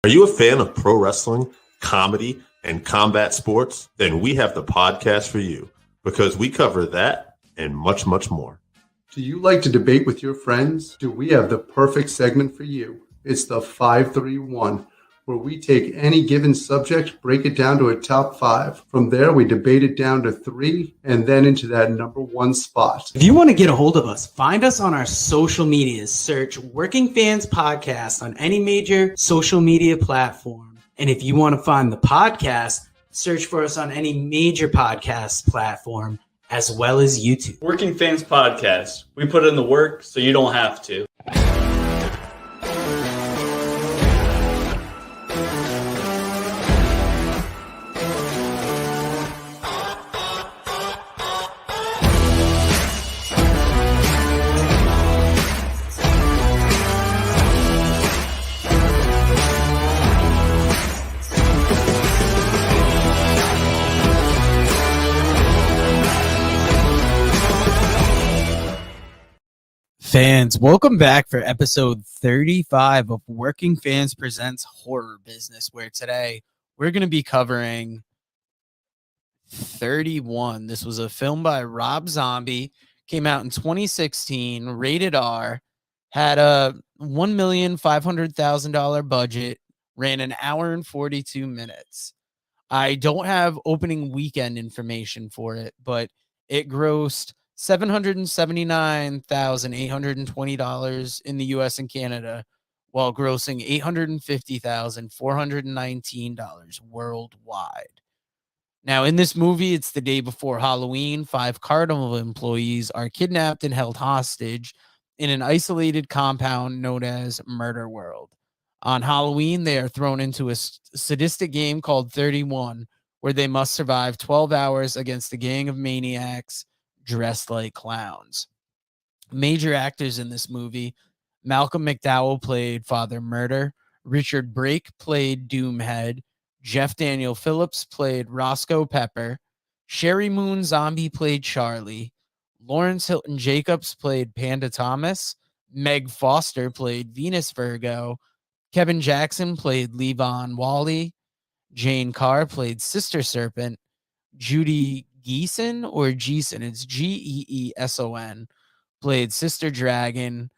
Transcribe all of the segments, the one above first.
Are you a fan of pro wrestling, comedy, and combat sports? Then we have the podcast for you because we cover that and much, much more. Do you like to debate with your friends? Do we have the perfect segment for you? It's the 531, where we take any given subject, break it down to a top 5. From there, we debate it down to 3, and then into that number 1 spot. If you want to get a hold of us, find us on our social medias. Search Working Fans Podcast on any major social media platform. And if you want to find the podcast, search for us on any major podcast platform, as well as YouTube. Working Fans Podcast. We put in the work so you don't have to. Fans, welcome back for episode 35 of Working Fans Presents Horror Business, where today we're going to be covering 31. This was a film by Rob Zombie, came out in 2016, rated R, had a $1,500,000 budget, ran an hour and 42 minutes. I don't have opening weekend information for it, but it grossed $779,820 in the US and Canada, while grossing $850,419 worldwide. Now, in this movie, it's the day before Halloween. 5 carnival employees are kidnapped and held hostage in an isolated compound known as Murder World. On Halloween, they are thrown into a sadistic game called 31, where they must survive 12 hours against a gang of maniacs dressed like clowns. Major actors in this movie: Malcolm McDowell played Father Murder, Richard Brake played Doomhead, Jeff Daniel Phillips played Roscoe Pepper, Sherry Moon Zombie played Charlie, Lawrence Hilton Jacobs played Panda Thomas, Meg Foster played Venus Virgo, Kevin Jackson played Levon Wally, Jane Carr played Sister Serpent, Judy Geeson or Geeson, it's Geeson, played Sister Dragon,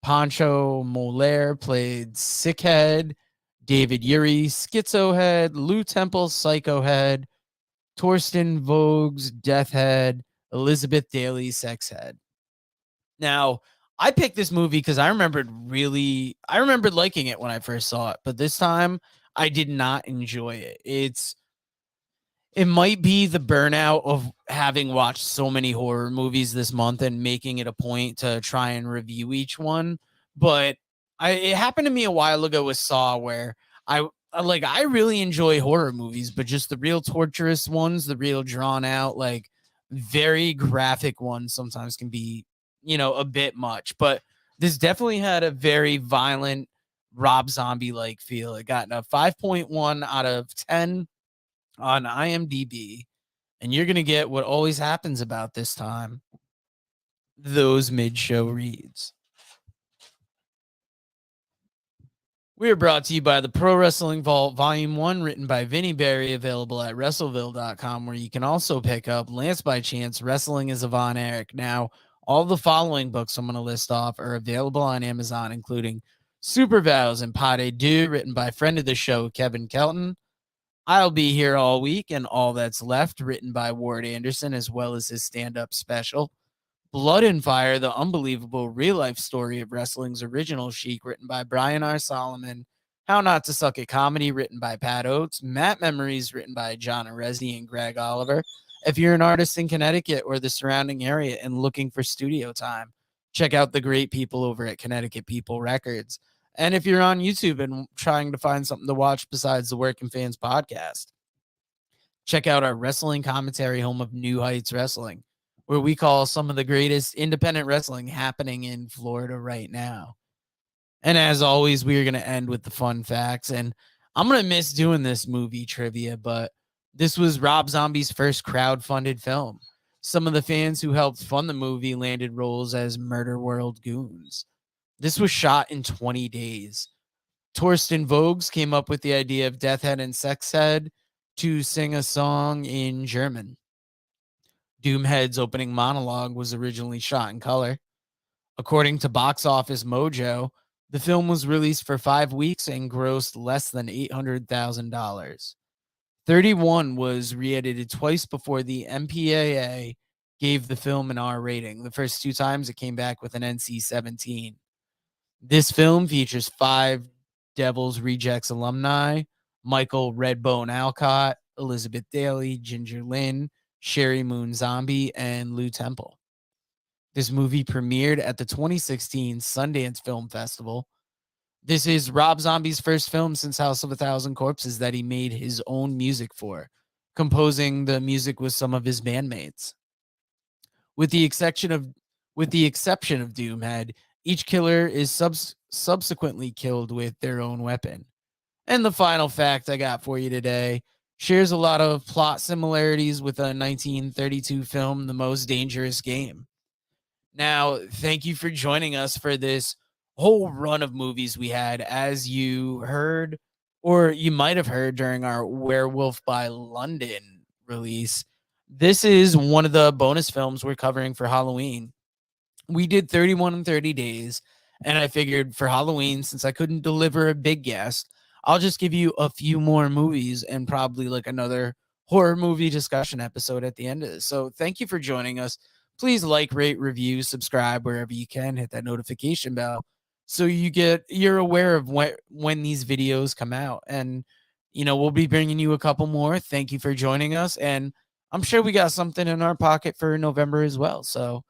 Pancho Moller played Sickhead, David Yuri Schizohead, Lou Temple Psychohead, Torsten Vogues Deathhead, Elizabeth Daly Sexhead. Now, I picked this movie because I remembered liking it when I first saw it, but this time I did not enjoy it. It might be the burnout of having watched so many horror movies this month and making it a point to try and review each one. But it happened to me a while ago with Saw, where I really enjoy horror movies, but just the real torturous ones, the real drawn out, like very graphic ones sometimes can be, a bit much. But this definitely had a very violent Rob Zombie-like feel. It got a 5.1 out of 10 on IMDb, and you're going to get what always happens about this time: those mid-show reads. We are brought to you by the Pro Wrestling Vault Volume 1, written by Vinnie Berry, available at WrestleVille.com, where you can also pick up Lance by Chance, Wrestling is Von Erich. Now, all the following books I'm going to list off are available on Amazon, including Super Vows and Pas de Deux, written by friend of the show, Kevin Kelton. I'll Be Here All Week and All That's Left, written by Ward Anderson, as well as his stand-up special. Blood and Fire, the unbelievable real-life story of wrestling's original Sheik, written by Brian R. Solomon. How Not to Suck at Comedy, written by Pat Oates. Matt Memories, written by John Arezzi and Greg Oliver. If you're an artist in Connecticut or the surrounding area and looking for studio time, check out the great people over at Connecticut People Records. And if you're on YouTube and trying to find something to watch besides the Working Fans podcast, check out our wrestling commentary home of New Heights Wrestling, where we call some of the greatest independent wrestling happening in Florida right now. And as always, we are going to end with the fun facts. And I'm going to miss doing this movie trivia, but this was Rob Zombie's first crowd-funded film. Some of the fans who helped fund the movie landed roles as Murder World goons. This was shot in 20 days. Torsten Vogt came up with the idea of Death Head and Sex Head to sing a song in German. Doomhead's opening monologue was originally shot in color. According to Box Office Mojo, the film was released for 5 weeks and grossed less than $800,000. 31 was re-edited twice before the MPAA gave the film an R rating. The first 2 times it came back with an NC-17. This film features 5 Devil's Rejects alumni: Michael Redbone Alcott, Elizabeth Daly, Ginger Lynn, Sherry Moon Zombie, and Lou Temple. This movie premiered at the 2016 Sundance Film Festival. This is Rob Zombie's first film since House of a Thousand Corpses that he made his own music for, composing the music with some of his bandmates. With the exception of Doomhead, each killer is subsequently killed with their own weapon. And the final fact I got for you today shares a lot of plot similarities with a 1932 film, The Most Dangerous Game. Now, thank you for joining us for this whole run of movies we had. As you heard, or you might have heard during our Werewolf by London release, this is one of the bonus films we're covering for Halloween. We did 31 in 30 days, and I figured for Halloween, since I couldn't deliver a big guest, I'll just give you a few more movies and probably like another horror movie discussion episode at the end of this. So thank you for joining us. Please like, rate, review, subscribe wherever you can. Hit that notification bell so you're aware of when these videos come out. And, we'll be bringing you a couple more. Thank you for joining us. And I'm sure we got something in our pocket for November as well. So